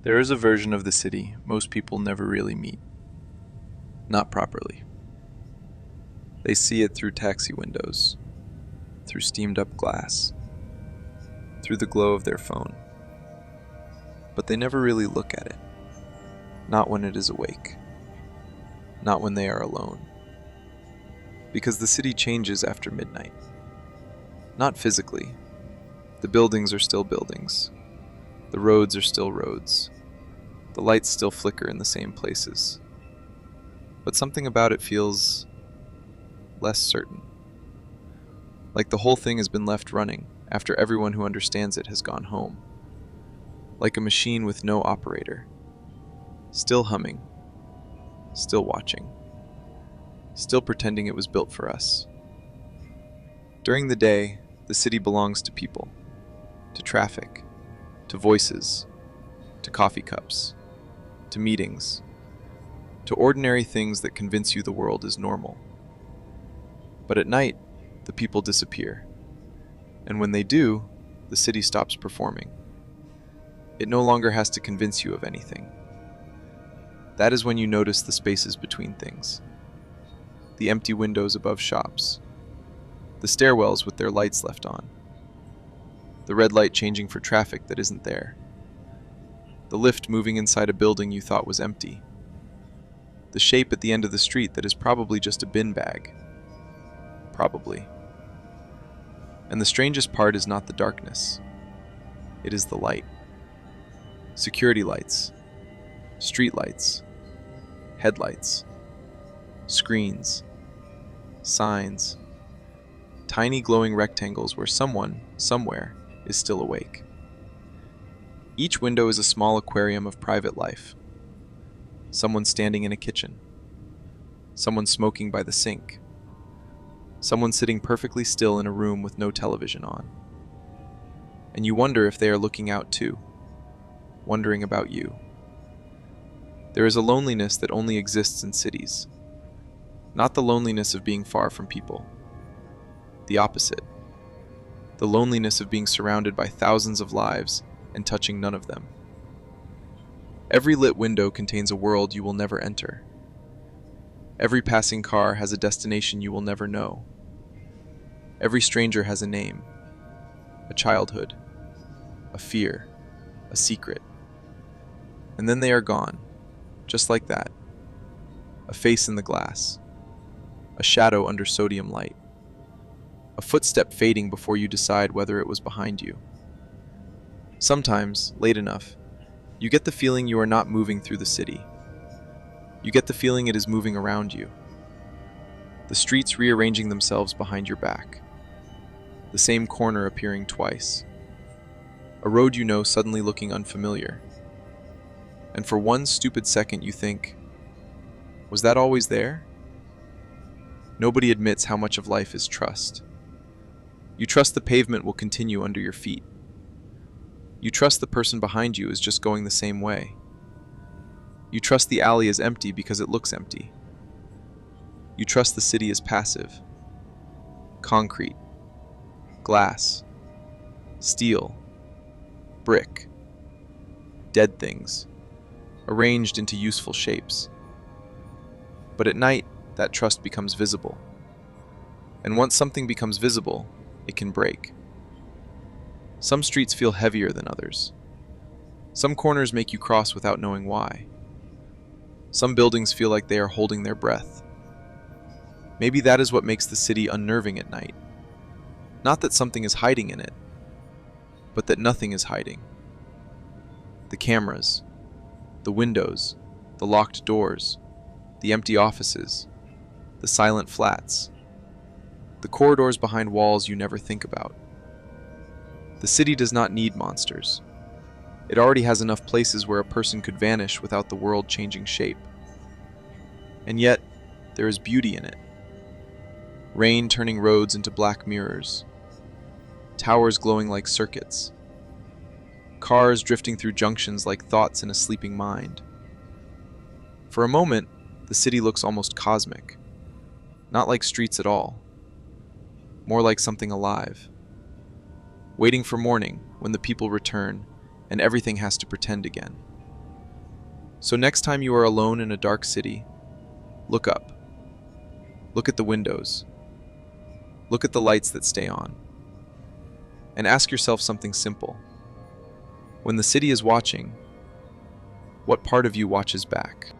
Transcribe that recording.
There is a version of the city most people never really meet. Not properly. They see it through taxi windows, through steamed up glass, through the glow of their phone. But they never really look at it. Not when it is awake. Not when they are alone. Because the city changes after midnight. Not physically. The buildings are still buildings. The roads are still roads. The lights still flicker in the same places. But something about it feels less certain. Like the whole thing has been left running after everyone who understands it has gone home. Like a machine with no operator. Still humming. Still watching. Still pretending it was built for us. During the day, the city belongs to people. To traffic. To voices. To coffee cups. To meetings. To ordinary things that convince you the world is normal. But at night, the people disappear. And when they do, the city stops performing. It no longer has to convince you of anything. That is when you notice the spaces between things. The empty windows above shops. The stairwells with their lights left on. The red light changing for traffic that isn't there. The lift moving inside a building you thought was empty. The shape at the end of the street that is probably just a bin bag. Probably. And the strangest part is not the darkness. It is the light. Security lights. Street lights. Headlights. Screens. Signs. Tiny glowing rectangles where someone, somewhere, is still awake. Each window is a small aquarium of private life. Someone standing in a kitchen. Someone smoking by the sink. Someone sitting perfectly still in a room with no television on. And you wonder if they are looking out too, wondering about you. There is a loneliness that only exists in cities. Not the loneliness of being far from people. The opposite. The loneliness of being surrounded by thousands of lives and touching none of them. Every lit window contains a world you will never enter. Every passing car has a destination you will never know. Every stranger has a name, a childhood, a fear, a secret. And then they are gone, just like that. A face in the glass, a shadow under sodium light, a footstep fading before you decide whether it was behind you. Sometimes, late enough, you get the feeling you are not moving through the city. You get the feeling it is moving around you. The streets rearranging themselves behind your back. The same corner appearing twice. A road you know suddenly looking unfamiliar. And for one stupid second you think, was that always there? Nobody admits how much of life is trust. You trust the pavement will continue under your feet. You trust the person behind you is just going the same way. You trust the alley is empty because it looks empty. You trust the city is passive. Concrete. Glass. Steel. Brick. Dead things. Arranged into useful shapes. But at night, that trust becomes visible. And once something becomes visible, it can break. Some streets feel heavier than others. Some corners make you cross without knowing why. Some buildings feel like they are holding their breath. Maybe that is what makes the city unnerving at night. Not that something is hiding in it, but that nothing is hiding. The cameras, the windows, the locked doors, the empty offices, the silent flats, the corridors behind walls you never think about. The city does not need monsters. It already has enough places where a person could vanish without the world changing shape. And yet, there is beauty in it. Rain turning roads into black mirrors. Towers glowing like circuits. Cars drifting through junctions like thoughts in a sleeping mind. For a moment, the city looks almost cosmic. Not like streets at all. More like something alive. Waiting for morning when the people return and everything has to pretend again. So next time you are alone in a dark city, look up. Look at the windows. Look at the lights that stay on. And ask yourself something simple. When the city is watching, what part of you watches back?